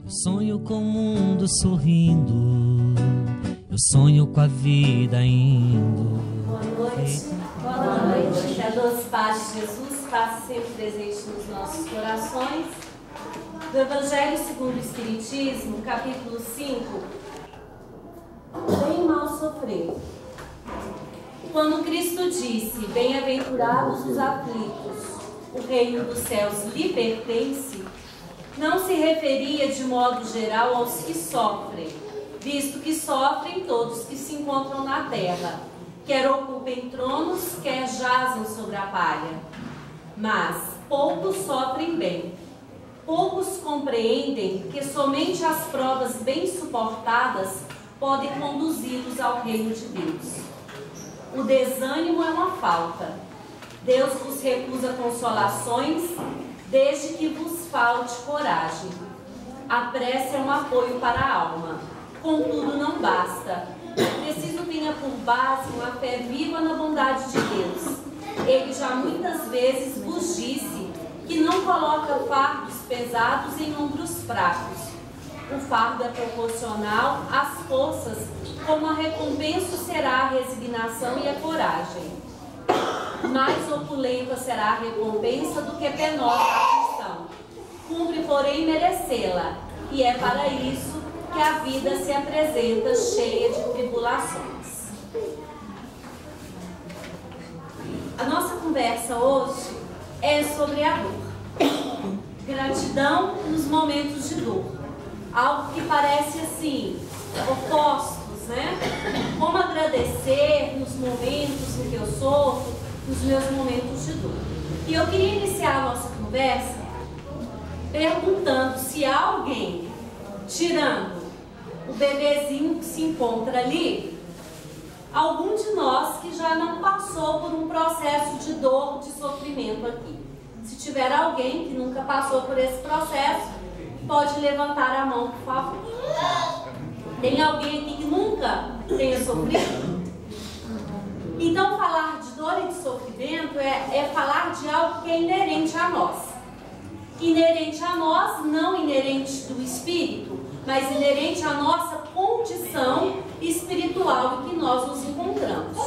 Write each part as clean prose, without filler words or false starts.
Sonho com o mundo sorrindo, eu sonho com a vida indo. Boa noite. Boa noite. Que a doce paz de Jesus faça sempre presente nos nossos corações. Do Evangelho segundo o Espiritismo, capítulo 5. Bem mal sofrer. Quando Cristo disse: bem-aventurados os aflitos, o reino dos céus lhe pertence, não se referia de modo geral aos que sofrem, visto que sofrem todos que se encontram na terra, quer ocupem tronos, quer jazam sobre a palha. Mas poucos sofrem bem. Poucos compreendem que somente as provas bem suportadas podem conduzi-los ao reino de Deus. O desânimo é uma falta. Deus vos recusa consolações, desde que vos falte coragem. A prece é um apoio para a alma. Contudo, não basta. É preciso tenha por base uma fé viva na bondade de Deus. Ele já muitas vezes vos disse que não coloca fardos pesados em ombros fracos. O fardo é proporcional às forças, como a recompensa será a resignação e a coragem. Mais opulenta será a recompensa do que penosa a aflição. Cumpre, porém, merecê-la, e é para isso que a vida se apresenta cheia de tribulações. A nossa conversa hoje é sobre a dor. Gratidão nos momentos de dor. Algo que parece assim, opostos, né? Como agradecer nos momentos em que eu sofro, nos meus momentos de dor. E eu queria iniciar a nossa conversa perguntando se há alguém, tirando o bebezinho que se encontra ali, algum de nós que já não passou por um processo de dor, de sofrimento aqui. Se tiver alguém que nunca passou por esse processo, pode levantar a mão, por favor. Tem alguém aqui que nunca tenha sofrido? Então, falar de dor e de sofrimento é falar de algo que é inerente a nós. Inerente a nós, não inerente do espírito, mas inerente à nossa condição espiritual em que nós nos encontramos.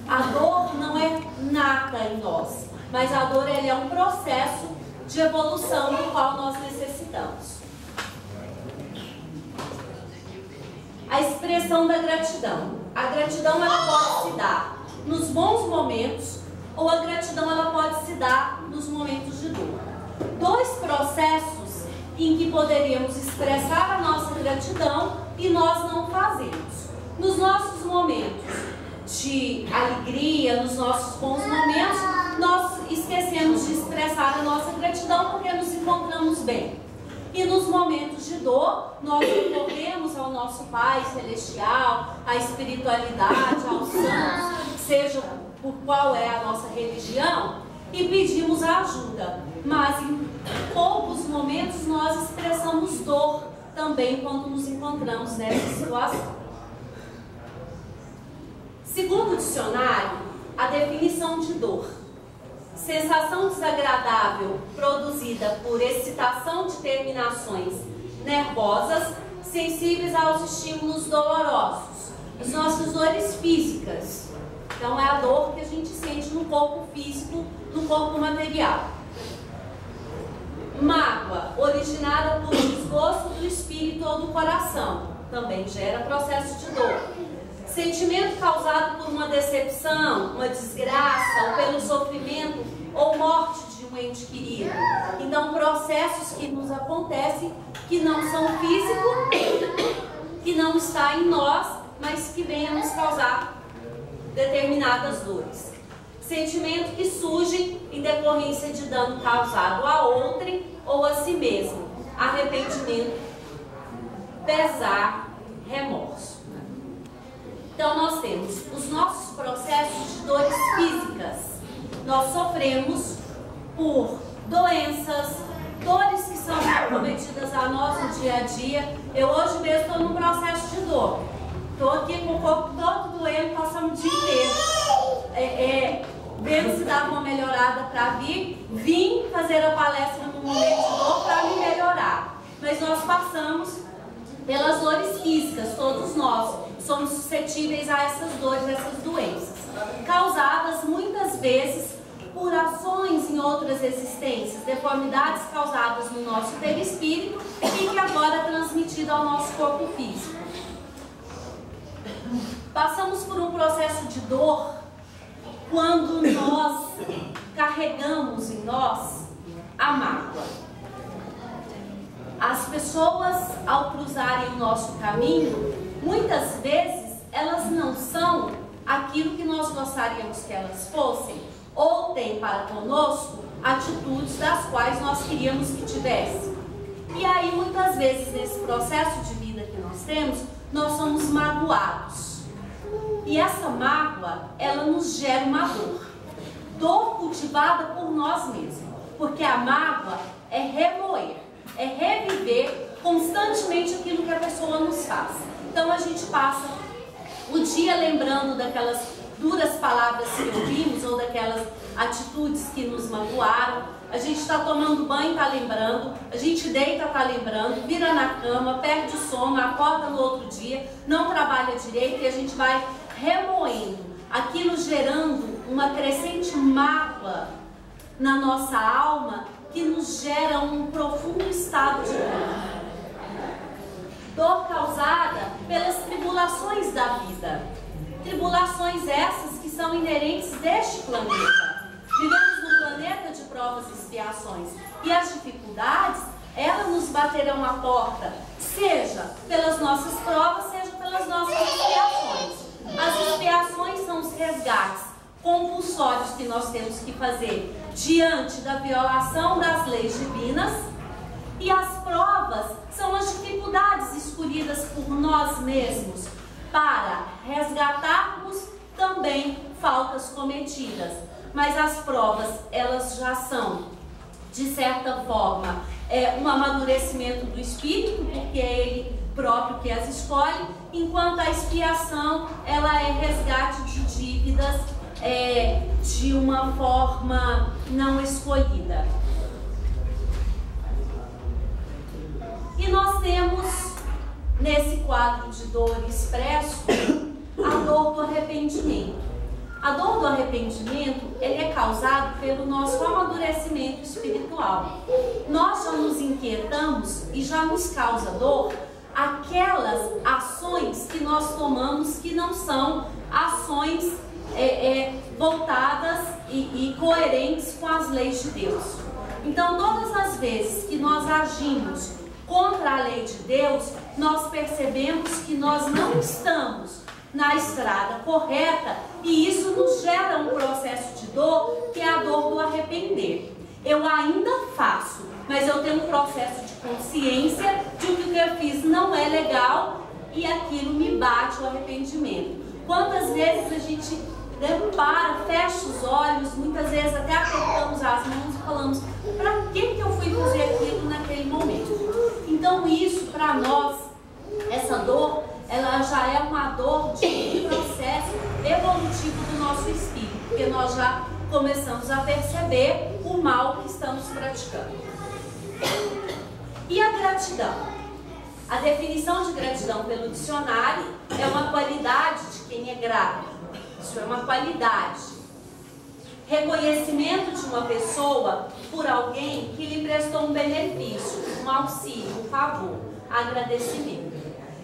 A dor não é nata em nós, mas a dor ela é um processo de evolução do qual nós necessitamos. A expressão da gratidão. A gratidão ela pode se dar nos bons momentos, ou a gratidão ela pode se dar nos momentos de dor. Dois processos em que poderíamos expressar a nossa gratidão e nós não fazemos. Nos nossos momentos de alegria, nos nossos bons momentos, nós esquecemos de expressar a nossa gratidão porque nos encontramos bem. E nos momentos de dor, nós recorremos ao nosso Pai Celestial, à espiritualidade, aos santos, seja por qual é a nossa religião, e pedimos ajuda. Mas em poucos momentos nós expressamos dor também quando nos encontramos nessa situação. Segundo o dicionário, a definição de dor: sensação desagradável produzida por excitação de terminações nervosas sensíveis aos estímulos dolorosos, as nossas dores físicas. Então é a dor que a gente sente no corpo físico, no corpo material. Mágoa, originada por desgosto do espírito ou do coração, também gera processo de dor. Sentimento causado por uma decepção, uma desgraça, ou pelo sofrimento ou morte de um ente querido. Então, processos que nos acontecem, que não são físicos, que não está em nós, mas que vêm a nos causar determinadas dores. Sentimento que surge em decorrência de dano causado a outrem ou a si mesmo. Arrependimento, pesar, remorso. Então nós temos os nossos processos de dores físicas. Nós sofremos por doenças, dores que são cometidas a nós no dia a dia. Eu hoje mesmo estou num processo de dor. Estou aqui com o corpo todo doendo, passando o dia inteiro. Vendo se dava uma melhorada para vir. Vim fazer a palestra no momento de dor para me melhorar. Mas nós passamos pelas dores físicas, todos nós somos suscetíveis a essas dores, essas doenças, causadas muitas vezes por ações em outras existências, deformidades causadas no nosso perispírito e que agora é transmitida ao nosso corpo físico. Passamos por um processo de dor quando nós carregamos em nós a mágoa. As pessoas, ao cruzarem o nosso caminho, muitas vezes elas não são aquilo que nós gostaríamos que elas fossem, ou têm para conosco atitudes das quais nós queríamos que tivessem. E aí, muitas vezes, nesse processo de vida que nós temos, nós somos magoados. E essa mágoa, ela nos gera uma dor. Dor cultivada por nós mesmos. Porque a mágoa é remoer, é reviver constantemente aquilo que a pessoa nos faz. Então a gente passa o dia lembrando daquelas duras palavras que ouvimos ou daquelas atitudes que nos magoaram. A gente está tomando banho, está lembrando, a gente deita, está lembrando, vira na cama, perde o sono, acorda no outro dia, não trabalha direito e a gente vai remoendo, aquilo gerando uma crescente mágoa na nossa alma que nos gera um profundo estado de dor. Dor causada pelas tribulações da vida. Tribulações essas que são inerentes deste planeta. Vivemos num planeta de provas e expiações. E as dificuldades, elas nos baterão à porta, seja pelas nossas provas, seja pelas nossas expiações. As expiações são os resgates compulsórios que nós temos que fazer diante da violação das leis divinas, e as provas são as dificuldades escolhidas por nós mesmos para resgatarmos também faltas cometidas. Mas as provas, elas já são, de certa forma, um amadurecimento do espírito, porque é ele próprio que as escolhe, enquanto a expiação, ela é resgate de dívidas de uma forma não escolhida. E nós temos, nesse quadro de dor expresso, a dor do arrependimento. A dor do arrependimento, ele é causado pelo nosso amadurecimento espiritual. Nós já nos inquietamos e já nos causa dor aquelas ações que nós tomamos que não são ações voltadas e coerentes com as leis de Deus. Então, todas as vezes que nós agimos contra a lei de Deus, nós percebemos que nós não estamos na estrada correta e isso nos gera um processo de dor, que é a dor do arrepender. Eu ainda faço, mas eu tenho um processo de consciência de que o que eu fiz não é legal e aquilo me bate o arrependimento. Quantas vezes a gente para, fecha os olhos, muitas vezes até apertamos as mãos e falamos: para que eu fui fazer aquilo naquele momento? Então isso, para nós, essa dor, ela já é uma dor de processo evolutivo do nosso espírito, porque nós já começamos a perceber o mal que estamos praticando. E a gratidão? A definição de gratidão pelo dicionário é uma qualidade de quem é grato. Isso é uma qualidade. Reconhecimento de uma pessoa por alguém que lhe prestou um benefício, um auxílio, um favor, agradecimento.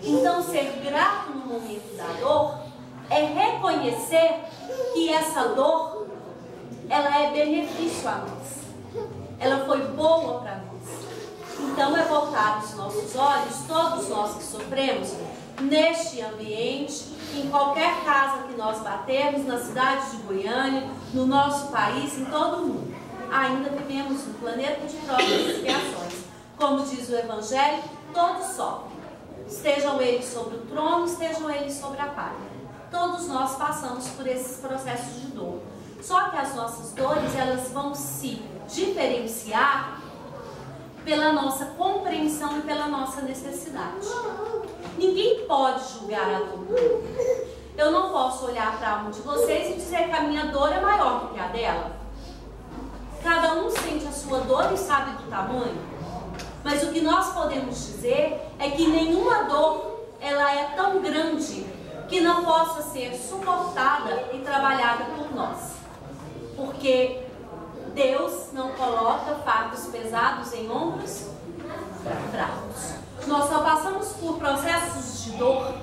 Então, ser grato no momento da dor é reconhecer que essa dor, ela é benefício a nós. Ela foi boa para nós. Então, é voltar os nossos olhos, todos nós que sofremos, neste ambiente, em qualquer casa que nós batermos, na cidade de Goiânia, no nosso país, em todo o mundo. Ainda vivemos no planeta de provas e expiações. Como diz o Evangelho, todos sofrem. Estejam eles sobre o trono, estejam eles sobre a palha. Todos nós passamos por esses processos de dor. Só que as nossas dores, elas vão se diferenciar pela nossa compreensão e pela nossa necessidade. Ninguém pode julgar a dor. Eu não posso olhar para um de vocês e dizer que a minha dor é maior do que a dela. Cada um sente a sua dor e sabe do tamanho. Mas o que nós podemos dizer é que nenhuma dor ela é tão grande que não possa ser suportada e trabalhada por nós. Porque Deus não coloca fardos pesados em ombros fracos. Nós só passamos por processos de dor.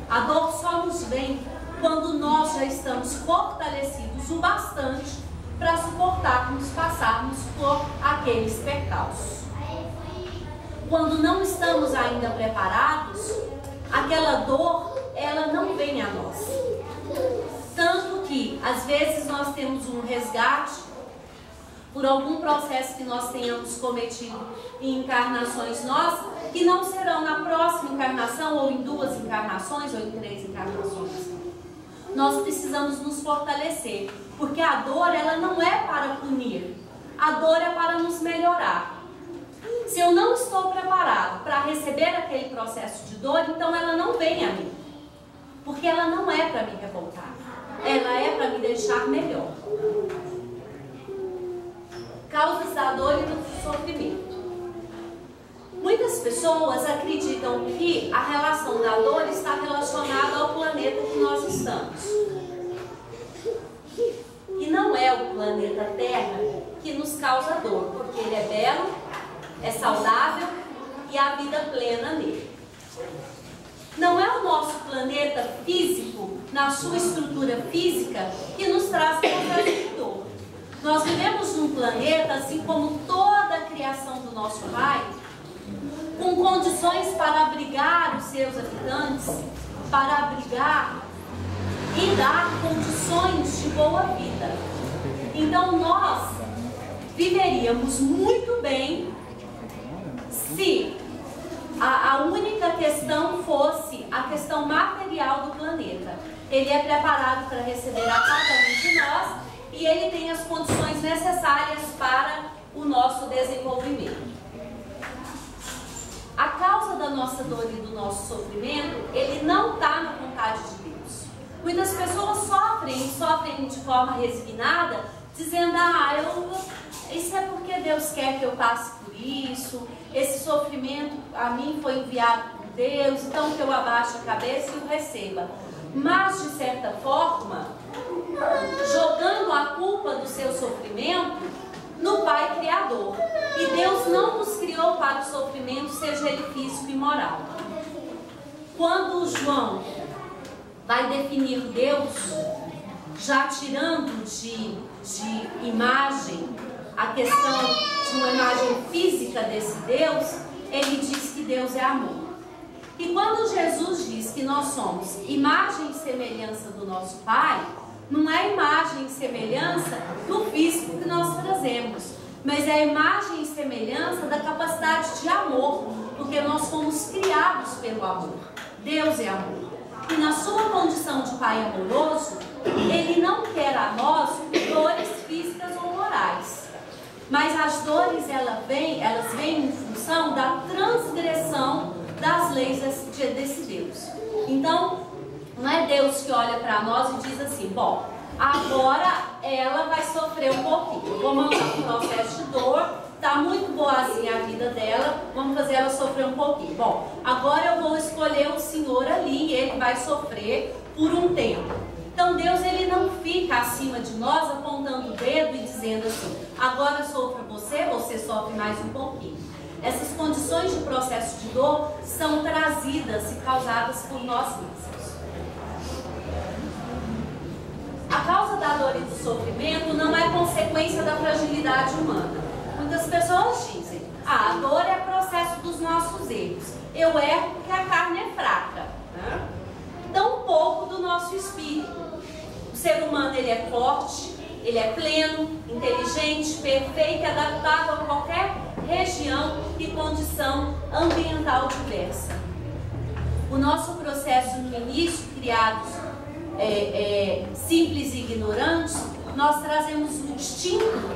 A dor só nos vem quando nós já estamos fortalecidos o bastante para suportarmos, passarmos por aqueles percalços. Quando não estamos ainda preparados, aquela dor, ela não vem a nós. Tanto que, às vezes, nós temos um resgate por algum processo que nós tenhamos cometido em encarnações nossas, que não serão na próxima encarnação, ou em 2 encarnações, ou em 3 encarnações. Nós precisamos nos fortalecer, porque a dor, ela não é para punir, a dor é para nos melhorar. Se eu não estou preparado para receber aquele processo de dor, então ela não vem a mim, porque ela não é para me revoltar, ela é para me deixar melhor. Causas da dor e do sofrimento. Muitas pessoas acreditam que a relação da dor está relacionada ao planeta que nós estamos. E não é o planeta Terra que nos causa dor, porque ele é belo, é saudável e há vida plena nele. Não é o nosso planeta físico, na sua estrutura física, que nos traz processo de dor. Nós vivemos num planeta, assim como toda a criação do nosso Pai, com condições para abrigar os seus habitantes, para abrigar e dar condições de boa vida. Então nós viveríamos muito bem se a única questão fosse a questão material do planeta. Ele é preparado para receber a cada um de nós e ele tem as condições necessárias para o nosso desenvolvimento. A causa da nossa dor e do nosso sofrimento, ele não está na vontade de Deus. Muitas pessoas sofrem de forma resignada, dizendo, isso é porque Deus quer que eu passe por isso, esse sofrimento a mim foi enviado por Deus, então que eu abaixe a cabeça e o receba. Mas, de certa forma, jogando a culpa do seu sofrimento no Pai Criador. E Deus não nos criou para o sofrimento, seja ele físico e moral. Quando João vai definir Deus, já tirando de imagem a questão de uma imagem física desse Deus, ele diz que Deus é amor. E quando Jesus diz que nós somos imagem e semelhança do nosso Pai, não é imagem e semelhança do físico que nós trazemos, mas é a imagem e semelhança da capacidade de amor, porque nós fomos criados pelo amor. Deus é amor. E na sua condição de Pai amoroso, Ele não quer a nós dores físicas ou morais. Mas as dores, elas vêm em função da transgressão das leis desse Deus. Então, não é Deus que olha para nós e diz assim, bom, agora ela vai sofrer um pouquinho. Vou mandar um processo de dor, tá muito boazinha a vida dela, vamos fazer ela sofrer um pouquinho. Bom, agora eu vou escolher o Senhor ali e ele vai sofrer por um tempo. Então Deus, ele não fica acima de nós apontando o dedo e dizendo assim, agora sofra você sofre mais um pouquinho. Essas condições de processo de dor são trazidas e causadas por nós mesmos. A causa da dor e do sofrimento não é consequência da fragilidade humana. Muitas pessoas dizem, a dor é processo dos nossos erros. Eu erro porque a carne é fraca, né? Tão pouco do nosso espírito. O ser humano, ele é forte, ele é pleno, inteligente, perfeito, adaptável a qualquer região e condição ambiental diversa. O nosso processo no início, criados simples e ignorantes, nós trazemos um instinto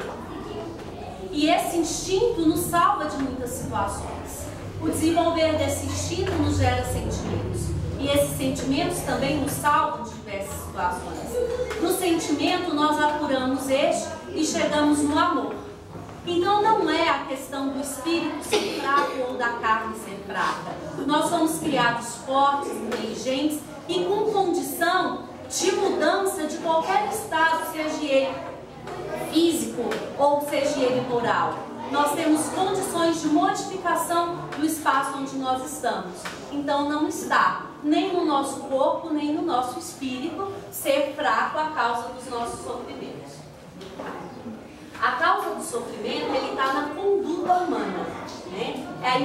e esse instinto nos salva de muitas situações. O desenvolver desse instinto nos gera sentimentos e esses sentimentos também nos salvam de diversas situações. No sentimento nós apuramos este e chegamos no amor. Então não é a questão do espírito ser fraco ou da carne ser fraca. Nós somos criados fortes, inteligentes e com condição de mudança de qualquer estado, seja ele físico ou seja ele moral. Nós temos condições de modificação do espaço onde nós estamos. Então não está nem no nosso corpo, nem no nosso espírito ser fraco a causa dos nossos sofrimentos. A causa do sofrimento, ele está na conduta humana, né? É a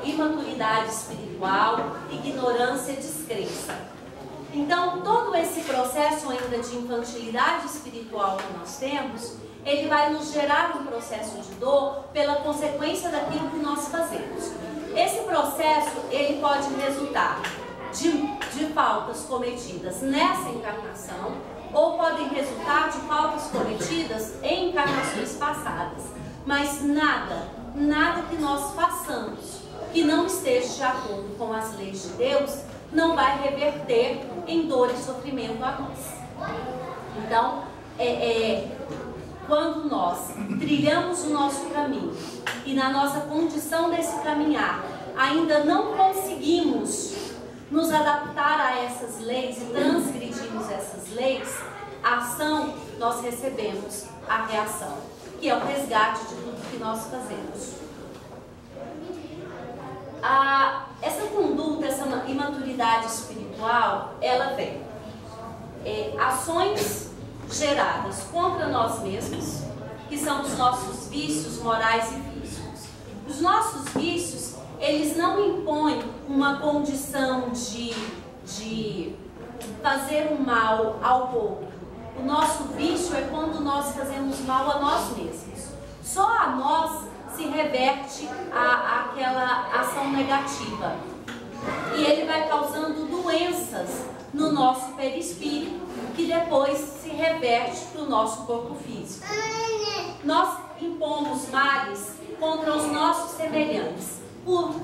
imaturidade espiritual, ignorância e descrença. Então, todo esse processo ainda de infantilidade espiritual que nós temos, ele vai nos gerar um processo de dor pela consequência daquilo que nós fazemos. Esse processo, ele pode resultar de faltas cometidas nessa encarnação, ou podem resultar de faltas cometidas em encarnações passadas. Mas nada que nós façamos que não esteja de acordo com as leis de Deus, não vai reverter em dor e sofrimento a nós. Então, quando nós trilhamos o nosso caminho e na nossa condição desse caminhar ainda não conseguimos nos adaptar a essas leis e transgredimos essas leis, a ação, nós recebemos a reação, que é o resgate de tudo que nós fazemos. Essa conduta, essa imaturidade espiritual, ela vem ações geradas contra nós mesmos, que são os nossos vícios morais e físicos. Os nossos vícios, eles não impõem uma condição de fazer um mal ao outro. O nosso vício é quando nós fazemos mal a nós mesmos. Só a nós se reverte aquela ação negativa. E ele vai causando doenças no nosso perispírito, que depois se reverte para o nosso corpo físico. Nós impomos males contra os nossos semelhantes, por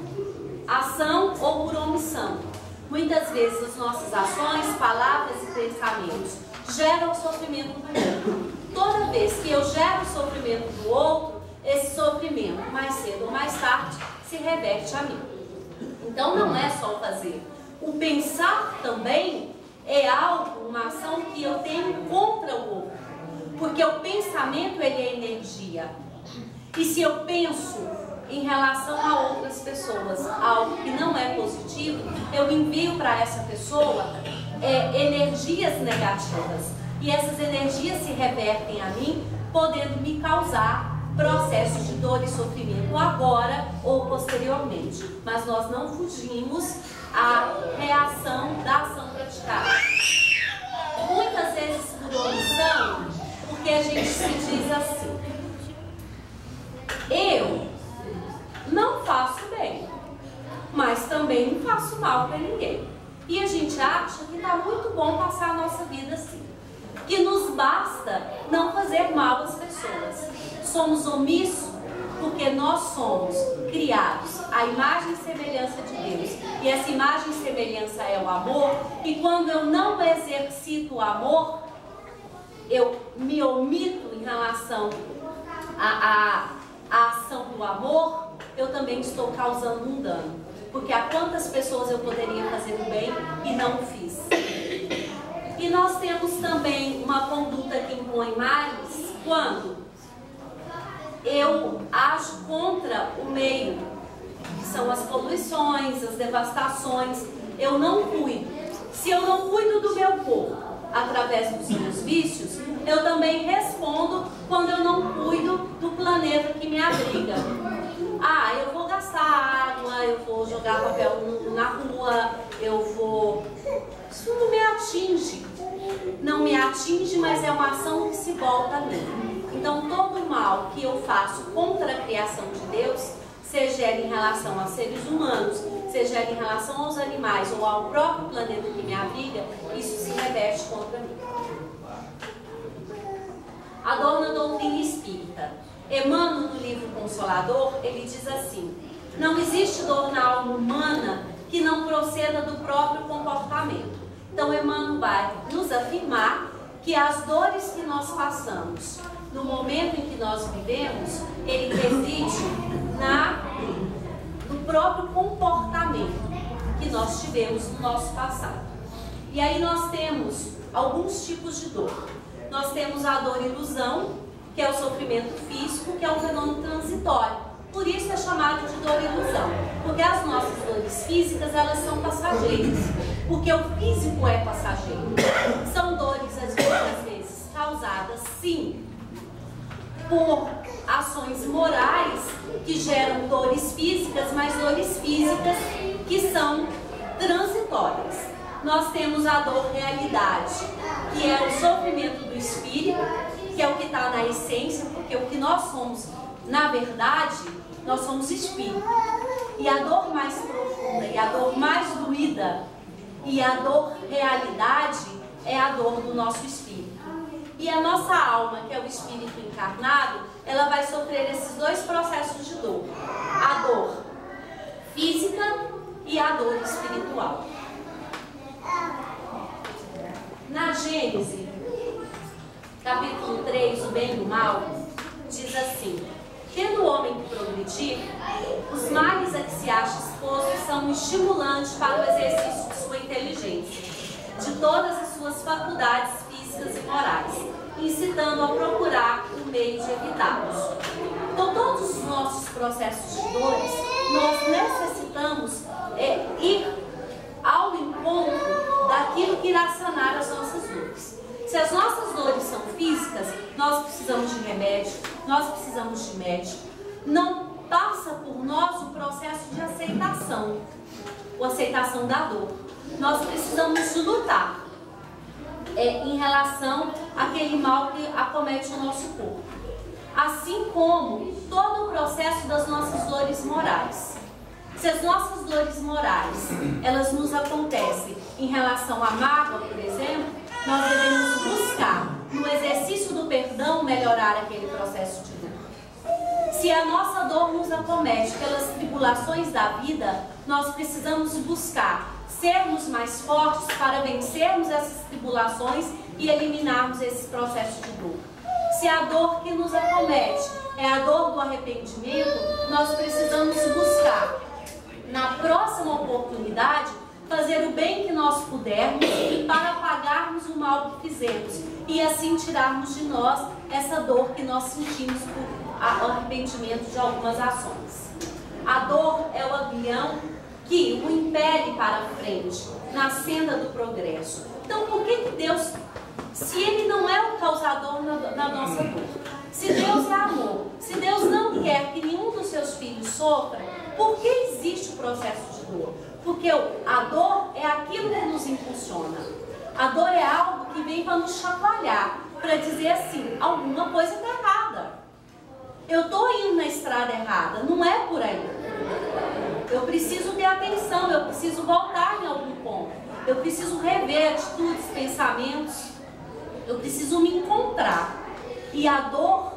ação ou por omissão. Muitas vezes as nossas ações, palavras e pensamentos geram o sofrimento do outro. Toda vez que eu gero o sofrimento do outro, esse sofrimento, mais cedo ou mais tarde, se reverte a mim. Então não é só o fazer. O pensar também é algo, uma ação que eu tenho contra o outro. Porque o pensamento, ele é energia. E se eu penso em relação a outras pessoas algo que não é positivo, eu envio para essa pessoa energias negativas. E essas energias se revertem a mim, podendo me causar processos de dor e sofrimento agora ou posteriormente. Mas nós não fugimos à reação da ação praticada. Muitas vezes por omissão, porque a gente se diz assim: eu não faço bem, mas também não faço mal para ninguém. E a gente acha que está muito bom passar a nossa vida assim, que nos basta não fazer mal às pessoas. Somos omissos porque nós somos criados à imagem e semelhança de Deus. E essa imagem e semelhança é o amor. E quando eu não exercito o amor, eu me omito em relação à ação do amor, eu também estou causando um dano. Porque a quantas pessoas eu poderia fazer o bem e não fiz. E nós temos também uma conduta que impõe males quando eu ajo contra o meio, que são as poluições, as devastações. Eu não cuido. Se eu não cuido do meu corpo através dos meus vícios, eu também respondo quando eu não cuido do planeta que me abriga. Eu vou gastar água, eu vou jogar papel na rua, isso não me atinge. Não me atinge, mas é uma ação que se volta a mim. Então, todo o mal que eu faço contra a criação de Deus, seja ele em relação a seres humanos, seja ele em relação aos animais ou ao próprio planeta que me abriga, isso se reverte contra mim. A dona doutrina espírita, Emmanuel, no livro Consolador, ele diz assim: não existe dor na alma humana que não proceda do próprio comportamento. Então, Emmanuel vai nos afirmar que as dores que nós passamos no momento em que nós vivemos, ele reside no próprio comportamento que nós tivemos no nosso passado. E aí nós temos alguns tipos de dor. Nós temos a dor ilusão, que é o sofrimento físico, que é um fenômeno transitório. Por isso é chamado de dor ilusão, porque as nossas dores físicas, elas são passageiras, porque o físico é passageiro. São dores, às vezes, causadas, sim, por ações morais que geram dores físicas, mas dores físicas que são transitórias. Nós temos a dor realidade, que é o sofrimento do espírito, que é o que está na essência, porque o que nós somos, na verdade, nós somos espírito. E a dor mais profunda e a dor mais doída e a dor realidade é a dor do nosso espírito. E a nossa alma, que é o espírito encarnado, ela vai sofrer esses dois processos de dor. A dor física e a dor espiritual. Na Gênesis, capítulo 3, o bem e o mal, diz assim: tendo o homem que progredir, os males a que se acha exposto são estimulantes para o exercício de sua inteligência, de todas as suas faculdades físicas e morais, incitando a procurar o meio de evitá-los. Então, todos os nossos processos de dores, nós necessitamos ir ao encontro daquilo que irá sanar as nossas dores. Se as nossas dores são físicas, nós precisamos de remédio, nós precisamos de médico. Não passa por nós o processo de aceitação, a aceitação da dor. Nós precisamos lutar em relação àquele mal que acomete o nosso corpo. Assim como todo o processo das nossas dores morais. Se as nossas dores morais, elas nos acontecem em relação à mágoa, por exemplo, nós devemos buscar, no exercício do perdão, melhorar aquele processo de dor. Se a nossa dor nos acomete pelas tribulações da vida, nós precisamos buscar sermos mais fortes para vencermos essas tribulações e eliminarmos esse processo de dor. Se a dor que nos acomete é a dor do arrependimento, nós precisamos buscar, na próxima oportunidade, fazer o bem que nós pudermos para pagarmos o mal que fizemos e assim tirarmos de nós essa dor que nós sentimos por arrependimento de algumas ações. A dor é o aguilhão que o impele para frente, na senda do progresso. Então, por que Deus, se Ele não é o causador da nossa dor, se Deus é amor, se Deus não quer que nenhum dos seus filhos sofra, por que existe o processo de dor? Porque a dor é aquilo que nos impulsiona. A dor é algo que vem para nos chacoalhar, para dizer assim, alguma coisa está errada. Eu estou indo na estrada errada, não é por aí. Eu preciso ter atenção, eu preciso voltar em algum ponto. Eu preciso rever atitudes, pensamentos. Eu preciso me encontrar. E a dor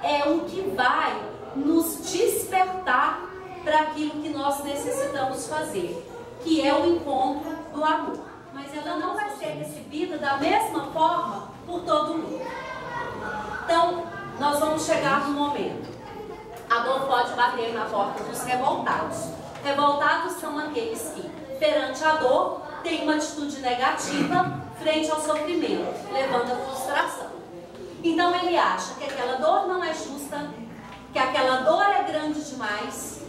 é o que vai nos despertar para aquilo que nós necessitamos fazer, que é o encontro do amor. Mas ela não vai ser recebida da mesma forma por todo mundo. Então, nós vamos chegar no momento. A dor pode bater na porta dos revoltados. Revoltados são aqueles que, perante a dor, têm uma atitude negativa frente ao sofrimento, levando à frustração. Então ele acha que aquela dor não é justa, que aquela dor é grande demais,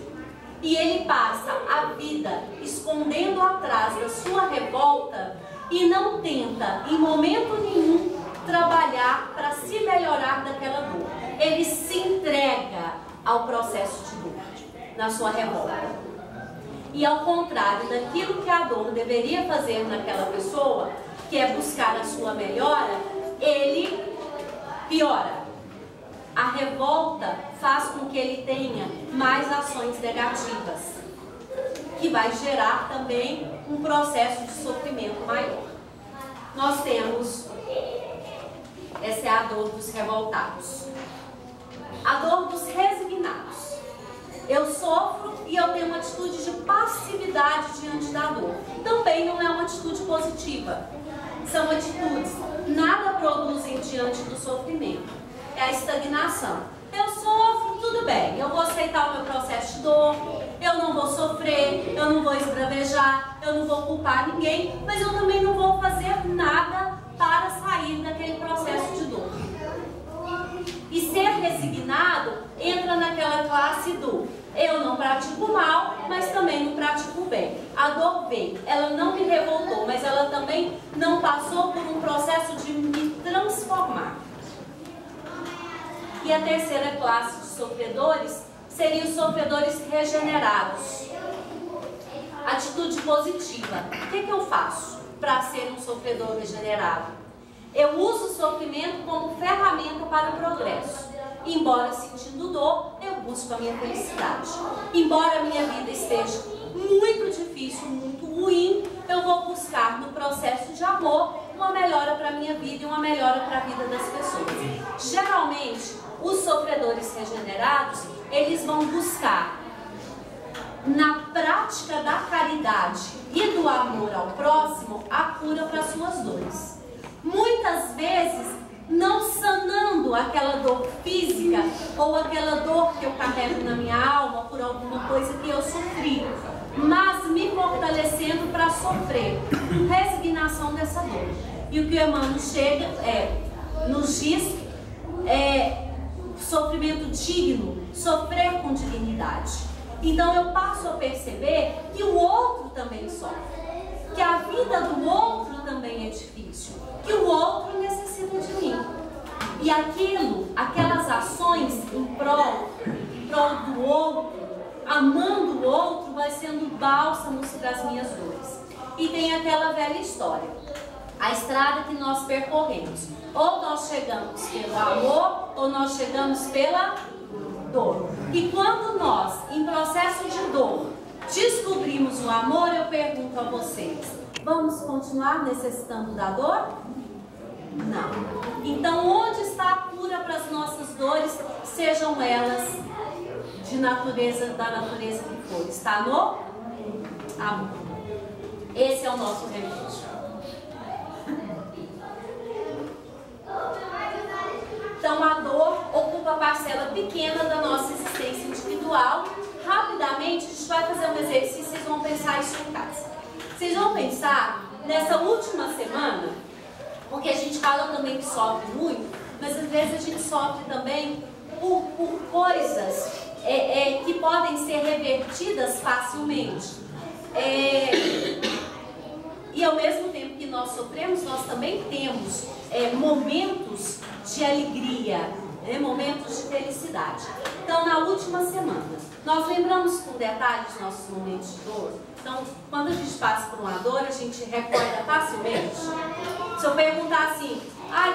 e ele passa a vida escondendo atrás da sua revolta e não tenta, em momento nenhum, trabalhar para se melhorar daquela dor. Ele se entrega ao processo de dor, na sua revolta. E ao contrário daquilo que a dor deveria fazer naquela pessoa, que é buscar a sua melhora, ele piora. A revolta faz com que ele tenha mais ações negativas, que vai gerar também um processo de sofrimento maior. Nós temos, essa é a dor dos revoltados. A dor dos resignados. Eu sofro e eu tenho uma atitude de passividade diante da dor. Também não é uma atitude positiva. São atitudes, nada produzem diante do sofrimento. é a estagnação. Eu sofro, tudo bem, eu vou aceitar o meu processo de dor, eu não vou sofrer, eu não vou esbravejar, eu não vou culpar ninguém, mas eu também não vou fazer nada para sair daquele processo de dor. E ser resignado entra naquela classe do eu não pratico o mal, mas também não pratico o bem. A dor veio, ela não me revoltou, mas ela também não passou por um processo de me transformar. E a terceira classe de sofredores seriam os sofredores regenerados. Atitude positiva. O que eu faço para ser um sofredor regenerado? Eu uso o sofrimento como ferramenta para o progresso. Embora sentindo dor, eu busco a minha felicidade. Embora a minha vida esteja muito difícil, muito ruim, eu vou buscar no processo de amor uma melhora para a minha vida e uma melhora para a vida das pessoas. Geralmente, os sofredores regenerados, eles vão buscar na prática da caridade e do amor ao próximo a cura para suas dores. Muitas vezes não sanando aquela dor física ou aquela dor que eu carrego na minha alma por alguma coisa que eu sofri, mas me fortalecendo para sofrer resignação dessa dor. E o que o Emmanuel nos diz sofrimento digno, sofrer com dignidade. Então eu passo a perceber que o outro também sofre, que a vida do outro também é difícil, que o outro necessita de mim. E aquelas ações em prol do outro, amando o outro, vai sendo bálsamos para as minhas dores. E tem aquela velha história, a estrada que nós percorremos. Ou nós chegamos pelo amor, ou nós chegamos pela dor. E quando nós, em processo de dor, descobrimos o amor, eu pergunto a vocês, vamos continuar necessitando da dor? Não. Então, onde está a cura para as nossas dores, sejam elas da natureza que for? Está no amor. Esse é o nosso remédio. Então, a dor ocupa parcela pequena da nossa existência individual. Rapidamente, a gente vai fazer um exercício, vocês vão pensar isso em casa. Vocês vão pensar nessa última semana, porque a gente fala também que sofre muito, mas às vezes a gente sofre também por coisas que podem ser revertidas facilmente. E ao mesmo tempo que nós sofremos, nós também temos momentos de alegria, momentos de felicidade. Então, na última semana, nós lembramos com detalhes nossos momentos de dor. Então, quando a gente passa por uma dor, a gente recorda facilmente. Se eu perguntar assim,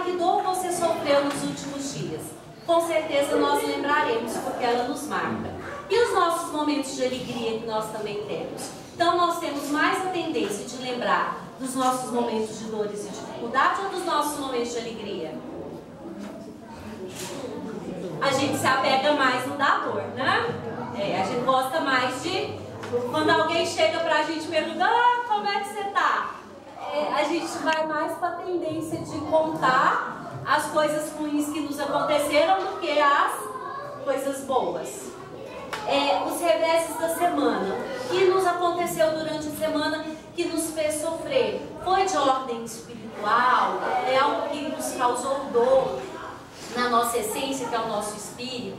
que dor você sofreu nos últimos dias? Com certeza nós lembraremos, porque ela nos marca. E os nossos momentos de alegria que nós também temos? Então, nós temos mais a tendência de lembrar dos nossos momentos de dores e dificuldade ou dos nossos momentos de alegria? A gente se apega mais no da dor, né? A gente gosta mais de... Quando alguém chega pra gente e pergunta, como é que você tá? A gente vai mais pra tendência de contar as coisas ruins que nos aconteceram do que as coisas boas. Os reveses da semana, o que nos aconteceu durante a semana que nos fez sofrer, foi de ordem espiritual, é algo que nos causou dor na nossa essência, que é o nosso espírito,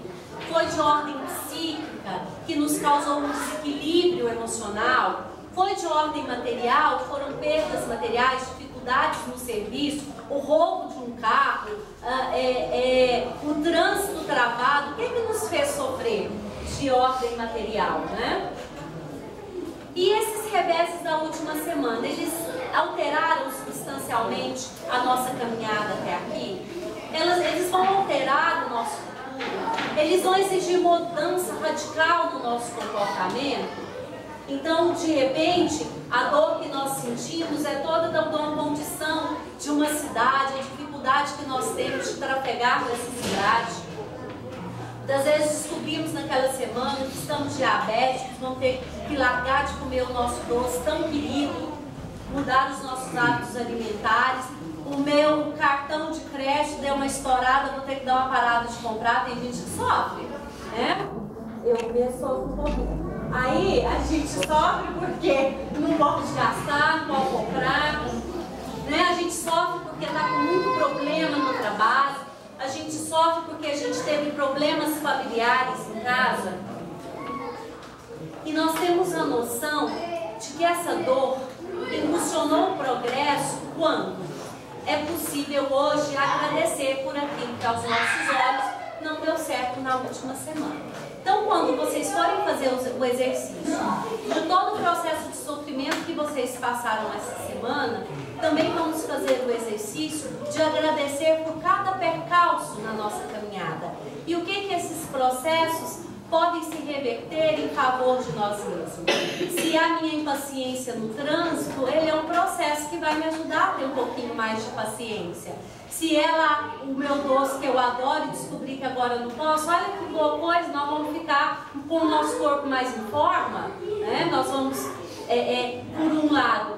foi de ordem psíquica, que nos causou um desequilíbrio emocional, foi de ordem material, foram perdas materiais, dificuldades no serviço, o roubo de um carro, o trânsito travado. O que nos fez sofrer de ordem material, né? E esses reveses da última semana, eles alteraram substancialmente a nossa caminhada até aqui? Eles vão alterar o nosso futuro? Eles vão exigir mudança radical no nosso comportamento? Então, de repente, a dor que nós sentimos é toda da condição de uma cidade, a dificuldade que nós temos de trafegar nessa cidade. Muitas vezes descobrimos naquela semana que estamos diabéticos, vamos ter que largar de comer o nosso doce tão querido. mudar os nossos hábitos alimentares. O meu cartão de crédito deu uma estourada, vou ter que dar uma parada de comprar. Tem gente que sofre, né? Eu mesmo sofro um pouquinho. Aí a gente sofre porque não pode gastar, não pode comprar, né? A gente sofre porque está com muito problema no trabalho, a gente sofre porque a gente teve problemas familiares em casa. E nós temos a noção de que essa dor impulsionou o progresso quando é possível hoje agradecer por aquilo que aos nossos olhos não deu certo na última semana. Então, quando vocês forem fazer o exercício de todo o processo de sofrimento que vocês passaram essa semana, também vamos fazer o exercício de agradecer por cada percalço na nossa caminhada. E o que esses processos podem se reverter em favor de nós mesmos. Se a minha impaciência no trânsito, ele é um processo que vai me ajudar a ter um pouquinho mais de paciência. Se ela, o meu doce que eu adoro e descobri que agora não posso, olha que boa coisa, nós vamos ficar com o nosso corpo mais em forma, né? Nós vamos, por um lado,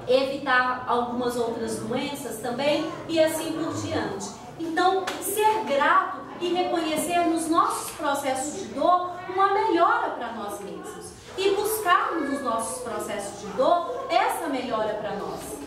evitar algumas outras doenças também e assim por diante. Então, ser grato e reconhecer nos nossos processos de dor uma melhora para nós mesmos e buscarmos nos nossos processos de dor essa melhora para nós.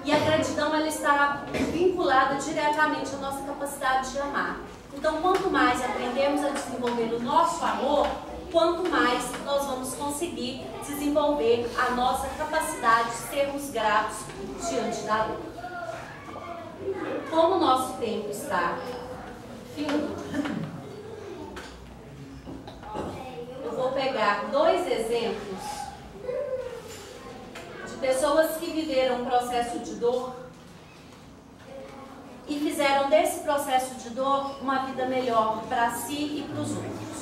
E a gratidão, ela estará vinculada diretamente à nossa capacidade de amar. Então, quanto mais aprendemos a desenvolver o nosso amor, quanto mais nós vamos conseguir desenvolver a nossa capacidade de sermos gratos diante da dor. Como o nosso tempo está findo, eu vou pegar 2 exemplos de pessoas que viveram um processo de dor e fizeram desse processo de dor uma vida melhor para si e para os outros.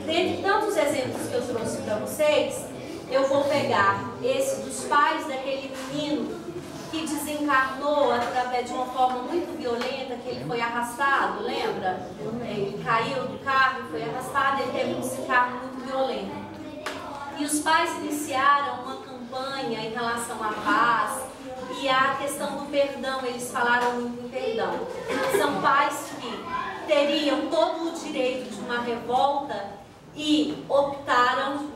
Dentre tantos exemplos que eu trouxe para vocês, eu vou pegar esse dos pais daquele menino que desencarnou através de uma forma muito violenta, que ele foi arrastado, lembra? Ele caiu do carro e foi arrastado, ele teve um desencarno muito violento. E os pais iniciaram uma campanha em relação à paz e à questão do perdão, eles falaram muito em perdão. São pais que teriam todo o direito de uma revolta e optaram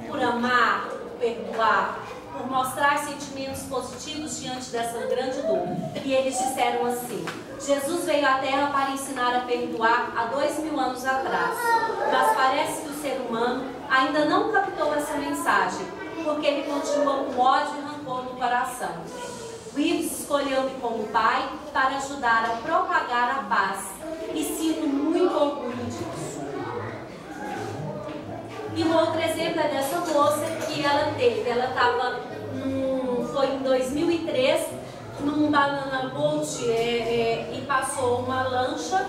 por amar, por perdoar, por mostrar sentimentos positivos diante dessa grande dor. E eles disseram assim: Jesus veio à Terra para ensinar a perdoar há 2000 anos atrás, mas parece que o ser humano ainda não captou essa mensagem, porque ele continua com ódio e rancor no coração. Reeves escolheu-me como pai para ajudar a propagar a paz e sinto muito orgulho disso. E um outro exemplo é dessa moça que ela teve. Ela estava, foi em 2003, num Banana Boat e passou uma lancha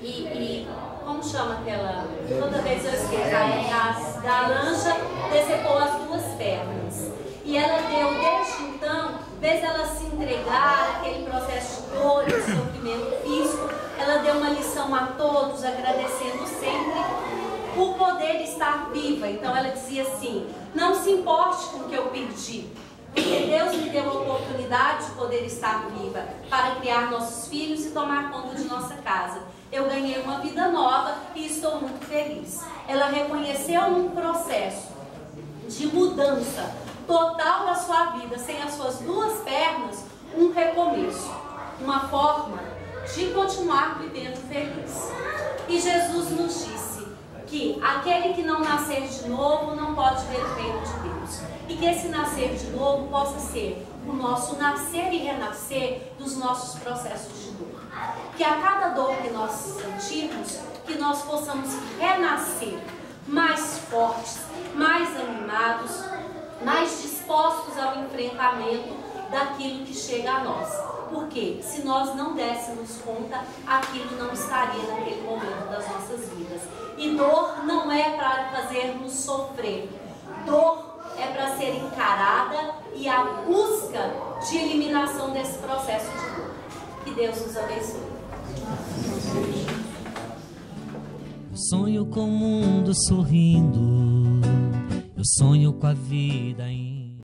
e como chama aquela? Toda vez eu esqueço. Da lancha decepou as 2 pernas. E ela deu, desde então, em vez dela se entregar àquele processo de dor e de sofrimento físico, ela deu uma lição a todos, agradecendo sempre por poder estar viva. Então ela dizia assim: não se importe com o que eu perdi, porque Deus me deu a oportunidade de poder estar viva para criar nossos filhos e tomar conta de nossa casa. Eu ganhei uma vida nova e estou muito feliz. Ela reconheceu num processo de mudança total da sua vida, sem as suas 2 pernas, um recomeço, uma forma de continuar vivendo feliz. E Jesus nos disse que aquele que não nascer de novo não pode ver o reino de Deus. E que esse nascer de novo possa ser o nosso nascer e renascer dos nossos processos de dor. Que a cada dor que nós sentirmos, que nós possamos renascer mais fortes, mais animados, mais dispostos ao enfrentamento daquilo que chega a nós. Porque se nós não dessemos conta, aquilo não estaria naquele momento das nossas vidas. E dor não é para fazer-nos sofrer. Dor é para ser encarada e a busca de eliminação desse processo de dor. Que Deus nos abençoe. Sonho com o mundo sorrindo, eu sonho com a vida indo.